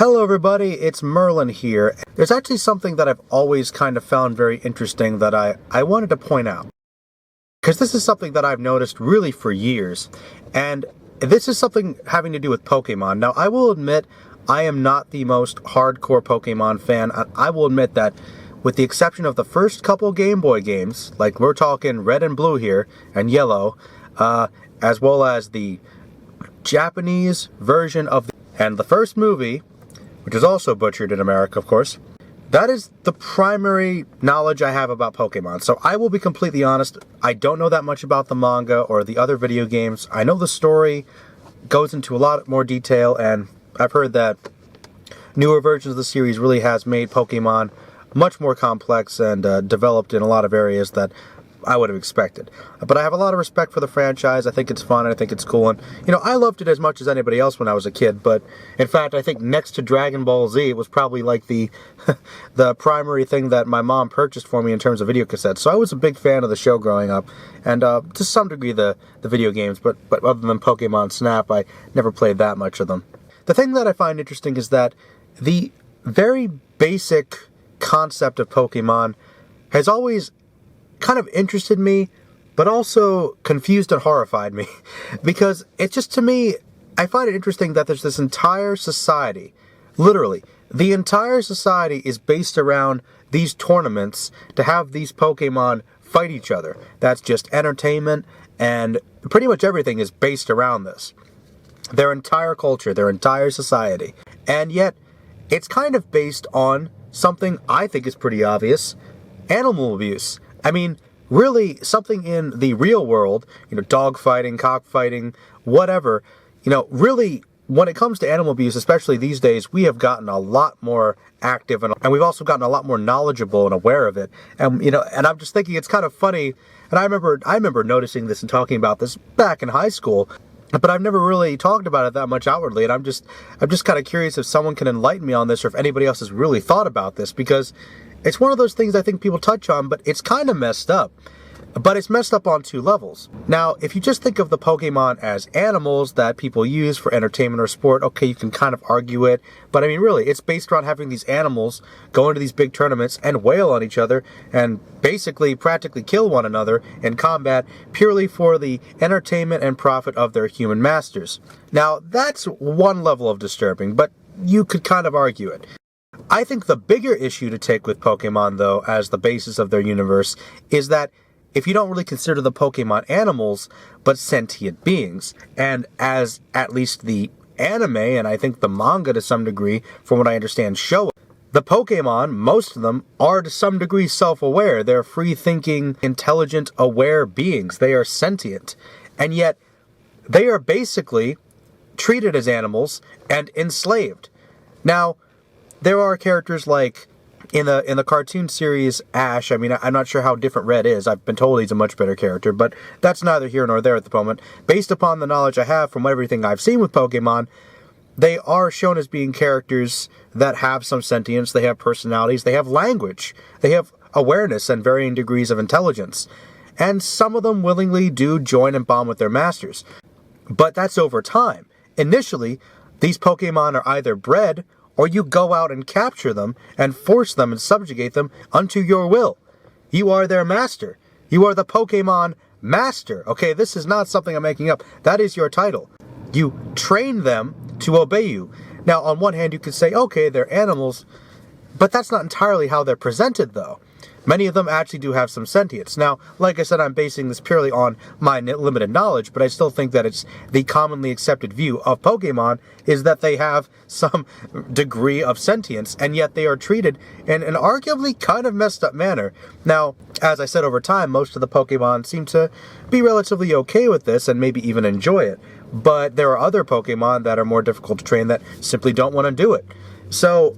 Hello everybody, it's Merlin here. There's actually something that I've always kind of found very interesting that I wanted to point out. Because this is something that I've noticed really for years. And this is something having to do with Pokemon. Now, I will admit, I am not the most hardcore Pokemon fan. I will admit that with the exception of the first couple Game Boy games, like we're talking Red and Blue here, and Yellow, as well as the Japanese version of and the first movie, which is also butchered in America, of course. That is the primary knowledge I have about Pokemon. So I will be completely honest, I don't know that much about the manga or the other video games. I know the story goes into a lot more detail, and I've heard that newer versions of the series really has made Pokemon much more complex and developed in a lot of areas that I would have expected. But I have a lot of respect for the franchise. I think it's fun, and I think it's cool. And, you know, I loved it as much as anybody else when I was a kid. But, in fact, I think next to Dragon Ball Z, it was probably like the the primary thing that my mom purchased for me in terms of video cassettes. So I was a big fan of the show growing up. And to some degree the video games. But other than Pokemon Snap, I never played that much of them. The thing that I find interesting is that the very basic concept of Pokemon has always kind of interested me, but also confused and horrified me. Because it's just, to me, I find it interesting that there's this entire society, literally, the entire society is based around these tournaments to have these Pokemon fight each other. That's just entertainment, and pretty much everything is based around this. Their entire culture, their entire society. And yet, it's kind of based on something I think is pretty obvious: animal abuse. I mean, really, something in the real world, you know, dog fighting, cockfighting, whatever, you know, really, when it comes to animal abuse, especially these days, we have gotten a lot more active, and we've also gotten a lot more knowledgeable and aware of it. And, you know, and I'm just thinking it's kind of funny, and I remember noticing this and talking about this back in high school, but I've never really talked about it that much outwardly, and I'm just kind of curious if someone can enlighten me on this, or if anybody else has really thought about this, because it's one of those things I think people touch on, but it's kind of messed up. But it's messed up on two levels. Now, if you just think of the Pokemon as animals that people use for entertainment or sport, okay, you can kind of argue it. But I mean, really, it's based around having these animals go into these big tournaments and wail on each other and basically practically kill one another in combat purely for the entertainment and profit of their human masters. Now, that's one level of disturbing, but you could kind of argue it. I think the bigger issue to take with Pokemon, though, as the basis of their universe, is that if you don't really consider the Pokemon animals, but sentient beings, and as at least the anime, and I think the manga to some degree, from what I understand, show, the Pokemon, most of them, are to some degree self-aware. They're free-thinking, intelligent, aware beings. They are sentient. And yet, they are basically treated as animals and enslaved. Now, there are characters like, in the cartoon series Ash, I mean, I'm not sure how different Red is. I've been told he's a much better character, but that's neither here nor there at the moment. Based upon the knowledge I have from everything I've seen with Pokemon, they are shown as being characters that have some sentience, they have personalities, they have language, they have awareness and varying degrees of intelligence. And some of them willingly do join and bond with their masters. But that's over time. Initially, these Pokemon are either bred, or you go out and capture them and force them and subjugate them unto your will. You are their master. You are the Pokemon Master. Okay, this is not something I'm making up. That is your title. You train them to obey you. Now, on one hand, you could say, okay, they're animals, but that's not entirely how they're presented, though. Many of them actually do have some sentience. Now, like I said, I'm basing this purely on my limited knowledge, but I still think that it's the commonly accepted view of Pokemon is that they have some degree of sentience, and yet they are treated in an arguably kind of messed up manner. Now, as I said, over time, most of the Pokemon seem to be relatively okay with this and maybe even enjoy it. But there are other Pokemon that are more difficult to train that simply don't want to do it. So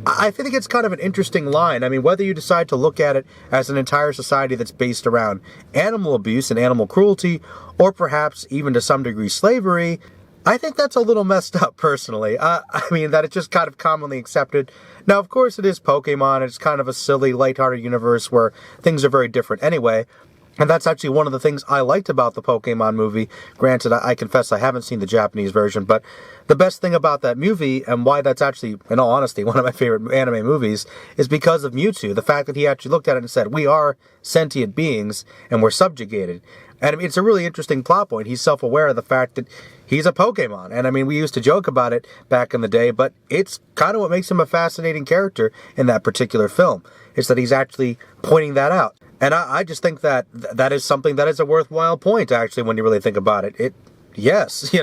I think it's kind of an interesting line. I mean, whether you decide to look at it as an entire society that's based around animal abuse and animal cruelty, or perhaps even to some degree slavery, I think that's a little messed up, personally. I mean, that it's just kind of commonly accepted. Now, of course, it is Pokemon. It's kind of a silly, lighthearted universe where things are very different anyway. And that's actually one of the things I liked about the Pokemon movie. Granted, I confess I haven't seen the Japanese version, but the best thing about that movie, and why that's actually, in all honesty, one of my favorite anime movies, is because of Mewtwo. The fact that he actually looked at it and said, we are sentient beings, and we're subjugated. And I mean, it's a really interesting plot point. He's self-aware of the fact that he's a Pokemon. And I mean, we used to joke about it back in the day, but it's kind of what makes him a fascinating character in that particular film, is that he's actually pointing that out. And I just think that that is something that is a worthwhile point, actually, when you really think about it. Yes,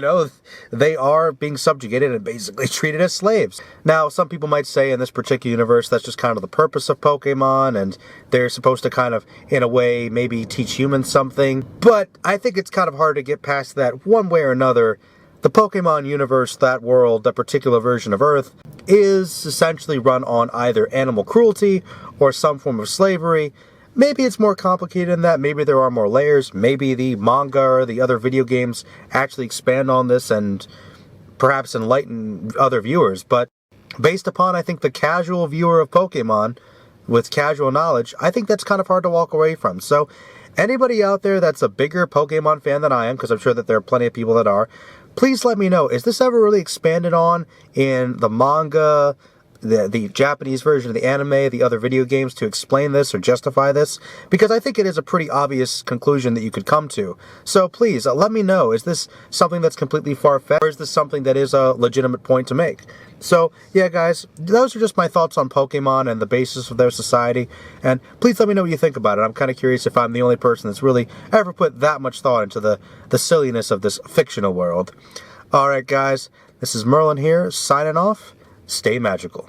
they are being subjugated and basically treated as slaves. Now, some people might say in this particular universe, that's just kind of the purpose of Pokemon, and they're supposed to kind of, in a way, maybe teach humans something. But I think it's kind of hard to get past that one way or another. The Pokemon universe, that world, that particular version of Earth, is essentially run on either animal cruelty or some form of slavery. Maybe it's more complicated than that. Maybe there are more layers. Maybe the manga or the other video games actually expand on this and perhaps enlighten other viewers. But based upon, I think, the casual viewer of Pokemon with casual knowledge, I think that's kind of hard to walk away from. So anybody out there that's a bigger Pokemon fan than I am, because I'm sure that there are plenty of people that are, please let me know. Is this ever really expanded on in the manga, the Japanese version of the anime, the other video games, to explain this or justify this? Because I think it is a pretty obvious conclusion that you could come to. So please, let me know. Is this something that's completely far-fetched, or is this something that is a legitimate point to make? So, yeah, guys, those are just my thoughts on Pokemon and the basis of their society. And please let me know what you think about it. I'm kind of curious if I'm the only person that's really ever put that much thought into the silliness of this fictional world. Alright, guys, this is Merlin here, signing off. Stay magical.